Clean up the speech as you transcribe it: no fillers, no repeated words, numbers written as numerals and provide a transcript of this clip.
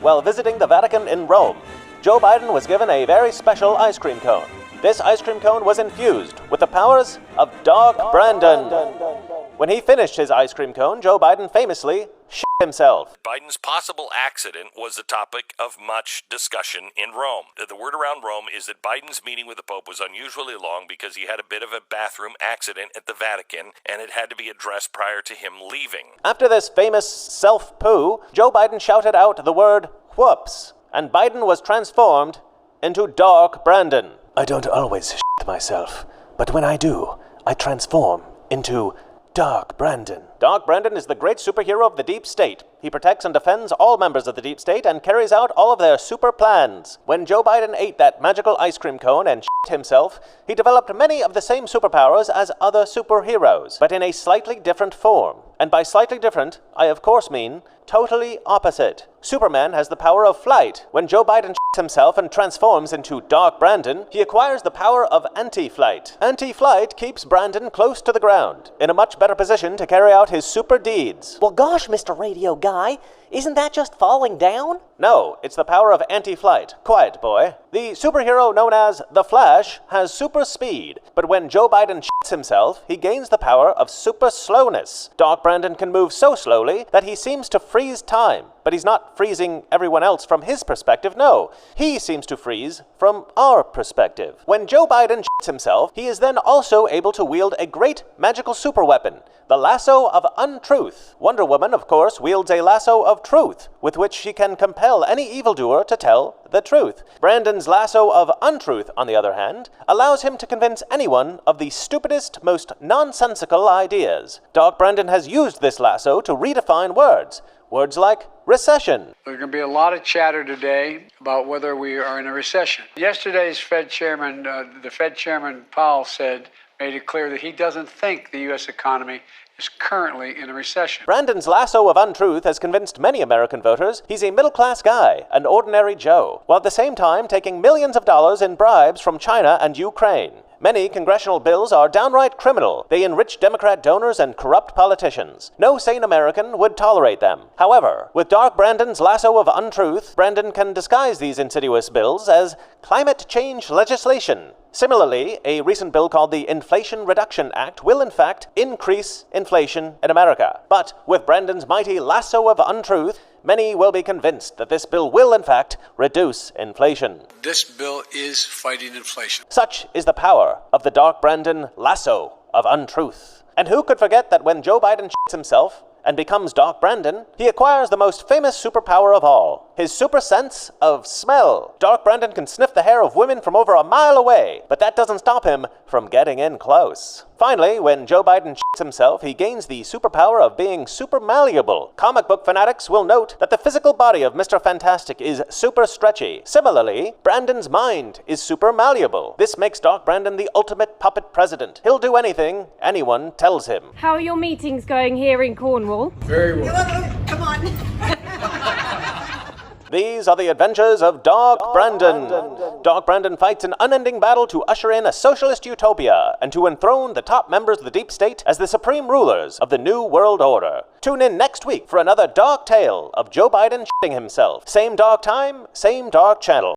while visiting the Vatican in Rome, Joe Biden was given a very special ice cream cone. This ice cream cone was infused with the powers of Dog Brandon. When he finished his ice cream cone, Joe Biden famously shit himself. Biden's possible accident was the topic of much discussion in Rome. The word around Rome is that Biden's meeting with the Pope was unusually long because he had a bit of a bathroom accident at the Vatican, and it had to be addressed prior to him leaving. After this famous self-poo, Joe Biden shouted out the word whoops, and Biden was transformed into Dog Brandon. I don't always shit myself, but when I do, I transform into Dog Brandon. Dog Brandon is the great superhero of the deep state. He protects and defends all members of the deep state and carries out all of their super plans. When Joe Biden ate that magical ice cream cone and shit himself, he developed many of the same superpowers as other superheroes, but in a slightly different form. And by slightly different, I of course mean totally opposite. Superman has the power of flight. When Joe Biden shits himself and transforms into Dog Brandon, he acquires the power of anti-flight. Anti-flight keeps Brandon close to the ground, in a much better position to carry out his super deeds. Well, gosh, Mr. Radio Guy, isn't that just falling down? No, it's the power of anti-flight. Quiet, boy. The superhero known as The Flash has super speed, but when Joe Biden shits himself, he gains the power of super slowness. Dog Brandon can move so slowly that he seems to freeze time. But he's not freezing everyone else from his perspective, no. He seems to freeze from our perspective. When Joe Biden shits himself, he is then also able to wield a great magical superweapon, the lasso of untruth. Wonder Woman, of course, wields a lasso of truth, with which she can compel any evildoer to tell the truth. Brandon's lasso of untruth, on the other hand, allows him to convince anyone of the stupidest, most nonsensical ideas. Dog Brandon has used this lasso to redefine words. Words like recession. There's going to be a lot of chatter today about whether we are in a recession. Yesterday's Fed chairman, the Fed chairman Powell made it clear that he doesn't think the U.S. economy is currently in a recession. Brandon's lasso of untruth has convinced many American voters he's a middle-class guy, an ordinary Joe, while at the same time taking millions of dollars in bribes from China and Ukraine. Many congressional bills are downright criminal. They enrich Democrat donors and corrupt politicians. No sane American would tolerate them. However, with Dog Brandon's lasso of untruth, Brandon can disguise these insidious bills as climate change legislation. Similarly, a recent bill called the Inflation Reduction Act will in fact increase inflation in America. But with Brandon's mighty lasso of untruth, many will be convinced that this bill will in fact reduce inflation. This bill is fighting inflation. Such is the power of the Dog Brandon lasso of untruth. And who could forget that when Joe Biden shits himself and becomes Dog Brandon, he acquires the most famous superpower of all, his super sense of smell. Dog Brandon can sniff the hair of women from over a mile away, but that doesn't stop him from getting in close. Finally, when Joe Biden shits himself, he gains the superpower of being super malleable. Comic book fanatics will note that the physical body of Mr. Fantastic is super stretchy. Similarly, Brandon's mind is super malleable. This makes Dog Brandon the ultimate puppet president. He'll do anything anyone tells him. How are your meetings going here in Cornwall? Very well. Come on. These are the adventures of Dog Brandon. Dog Brandon fights an unending battle to usher in a socialist utopia and to enthrone the top members of the deep state as the supreme rulers of the New World Order. Tune in next week for another dog tale of Joe Biden shitting himself. Same dog time, same dog channel.